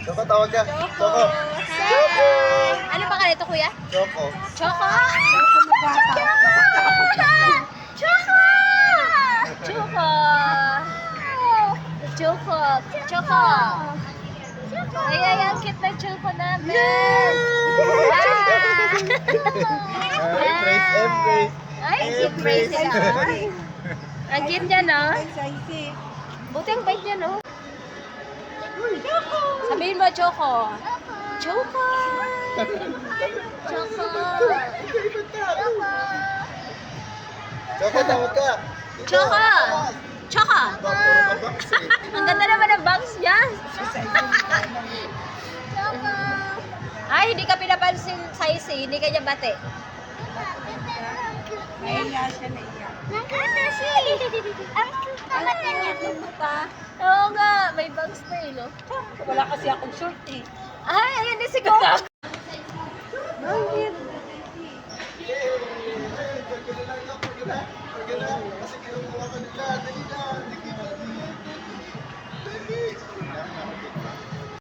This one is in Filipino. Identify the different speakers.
Speaker 1: Choco, tawag ka. Choco.
Speaker 2: Choco. Ano pa ka nito, kuya?
Speaker 1: Choco.
Speaker 2: Choco. Choco. Choco. Choco. Choco. Ay, ang cute na Choco namin.
Speaker 1: Embrace, embrace.
Speaker 2: Ay, embrace sila. Ang cute niya, no? Buti ang bait niya, no? Sabihin mo, Choco. Choco. Choco.
Speaker 1: Choco, tawag ka.
Speaker 2: Choco. Choco.
Speaker 1: Puro ka box eh.
Speaker 2: Ang ganda naman ng bangs niya. Choco. Ay, hindi ka pinapansin sa isi. Hindi ka niya bate.
Speaker 3: Naiya siya, naiya.
Speaker 2: Nakita siya. Ang cute naman niya. Oo nga, may bangs na eh, no?
Speaker 3: Wala kasi akong short eh.
Speaker 2: Ay, ayan din si Coco.
Speaker 1: Sige,